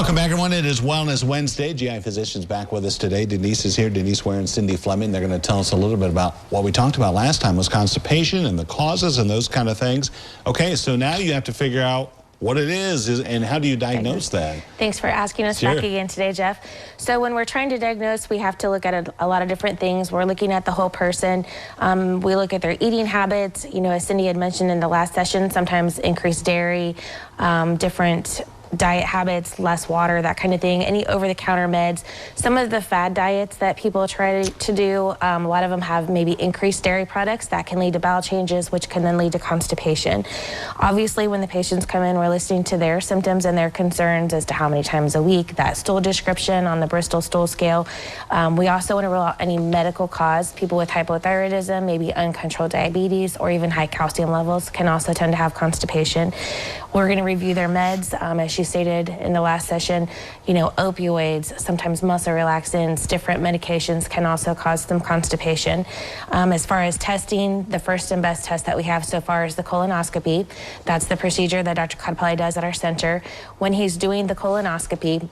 Welcome back, everyone. It is Wellness Wednesday. GI Physicians back with us today. Denise is here. Denise Ware and Cindy Fleming. They're going to tell us a little bit about what we talked about last time was constipation and the causes and those kind of things. Okay, so now you have to figure out what it is and how do you diagnose that? Thanks for asking us back again today, Jeff. So when we're trying to diagnose, we have to look at a lot of different things. We're looking at the whole person. We look at their eating habits. You know, as Cindy had mentioned in the last session, sometimes increased dairy, different diet habits, less water, that kind of thing, any over-the-counter meds. Some of the fad diets that people try to do, a lot of them have maybe increased dairy products that can lead to bowel changes, which can then lead to constipation. Obviously, when the patients come in, we're listening to their symptoms and their concerns as to how many times a week, that stool description on the Bristol stool scale. We also want to rule out any medical cause. People with hypothyroidism, maybe uncontrolled diabetes, or even high calcium levels can also tend to have constipation. We're going to review their meds, as she stated in the last session, you know, opioids, sometimes muscle relaxants, different medications can also cause some constipation. As far as testing, the first and best test that we have so far is the colonoscopy. That's the procedure that Dr. Codpelli does at our center. When he's doing the colonoscopy,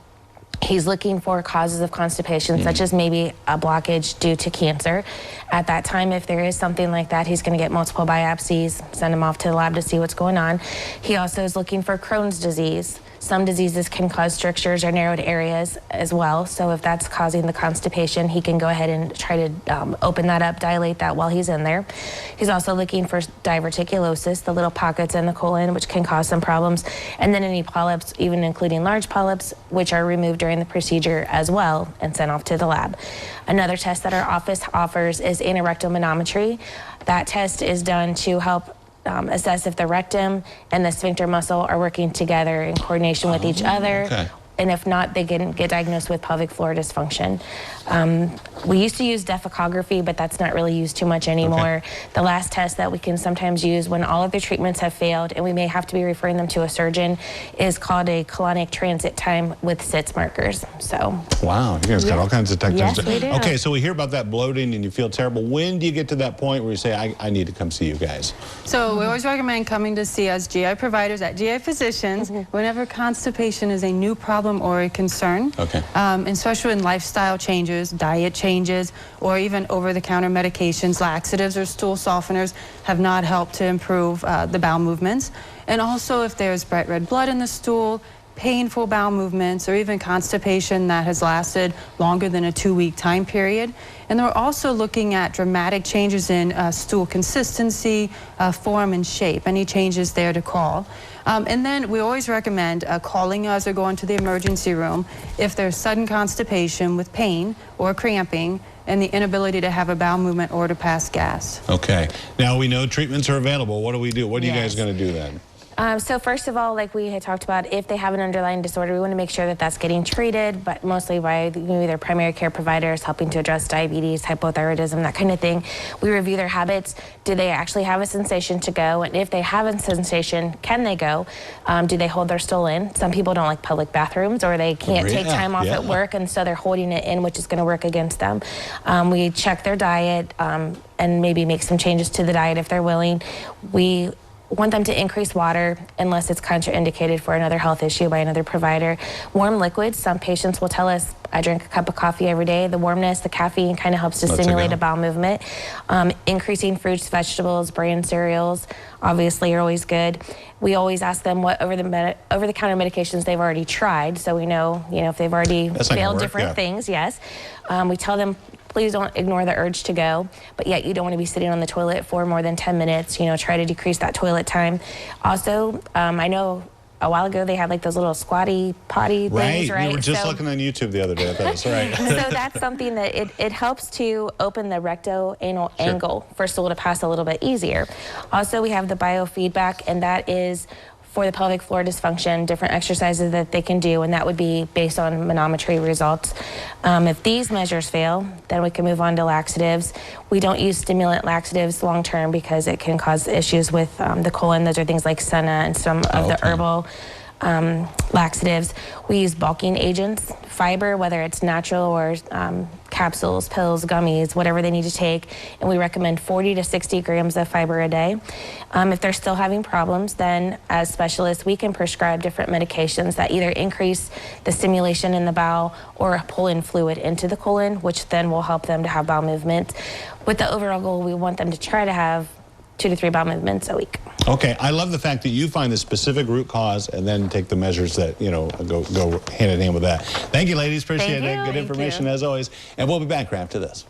he's looking for causes of constipation, such as maybe a blockage due to cancer. At that time, if there is something like that, he's going to get multiple biopsies, send him off to the lab to see what's going on. He also is looking for Crohn's disease. Some diseases can cause strictures or narrowed areas as well. So if that's causing the constipation, he can go ahead and try to open that up, dilate that while he's in there. He's also looking for diverticulosis, the little pockets in the colon, which can cause some problems. And then any polyps, even including large polyps, which are removed during the procedure as well and sent off to the lab. Another test that our office offers is anorectal manometry. That test is done to help assess if the rectum and the sphincter muscle are working together in coordination with each other. Okay. And if not, they can get diagnosed with pelvic floor dysfunction. We used to use defecography, but that's not really used too much anymore. Okay. The last test that we can sometimes use when all of the treatments have failed and we may have to be referring them to a surgeon is called a colonic transit time with SITS markers. So. Wow, you guys got all kinds of techniques. Yes, we do. Okay, so we hear about that bloating and you feel terrible. When do you get to that point where you say, I need to come see you guys? So we always recommend coming to see us GI providers at GI Physicians whenever constipation is a new problem or a concern. Okay. Especially in lifestyle changes, diet changes, or even over-the-counter medications, laxatives or stool softeners have not helped to improve the bowel movements. And also if there's bright red blood in the stool, painful bowel movements, or even constipation that has lasted longer than a 2-week time period. And we're also looking at dramatic changes in stool consistency, form, and shape. Any changes there to call. And then we always recommend calling us or going to the emergency room if there's sudden constipation with pain or cramping and the inability to have a bowel movement or to pass gas. Okay. Now we know treatments are available. What do we do? What are you guys going to do then? So first of all, like we had talked about, if they have an underlying disorder, we want to make sure that that's getting treated, but mostly by their primary care providers, helping to address diabetes, hypothyroidism, that kind of thing. We review their habits. Do they actually have a sensation to go? And if they have a sensation, can they go? Do they hold their stool in? Some people don't like public bathrooms, or they can't take time off at work, and so they're holding it in, which is going to work against them. We check their diet and maybe make some changes to the diet if they're willing. We want them to increase water unless it's contraindicated for another health issue by another provider. Warm liquids, some patients will tell us, I drink a cup of coffee every day. The warmness, the caffeine kind of helps to stimulate a bowel movement. Increasing fruits, vegetables, bran cereals, obviously are always good. We always ask them what over-the-counter medications they've already tried, so we know, if they've already failed different things, yes. We tell them, please don't ignore the urge to go, but yet you don't want to be sitting on the toilet for more than 10 minutes. Try to decrease that toilet time. Also, I know a while ago they had like those little squatty potty things, right? We were just looking on YouTube the other day. That's right. So that's something that it helps to open the recto-anal angle for stool to pass a little bit easier. Also, we have the biofeedback, and that is for the pelvic floor dysfunction, different exercises that they can do, and that would be based on manometry results. If these measures fail, then we can move on to laxatives. We don't use stimulant laxatives long term because it can cause issues with the colon. Those are things like senna and some of the herbal laxatives. We use bulking agents, fiber, whether it's natural or capsules, pills, gummies, whatever they need to take, and we recommend 40 to 60 grams of fiber a day. If they're still having problems, then as specialists, we can prescribe different medications that either increase the stimulation in the bowel or pull in fluid into the colon, which then will help them to have bowel movements. With the overall goal, we want them to try to have 2 to 3 bowel movements a week. Okay, I love the fact that you find the specific root cause and then take the measures that, you know, go hand in hand with that. Thank you, ladies. Appreciate it. Good information as always. And we'll be back right after this.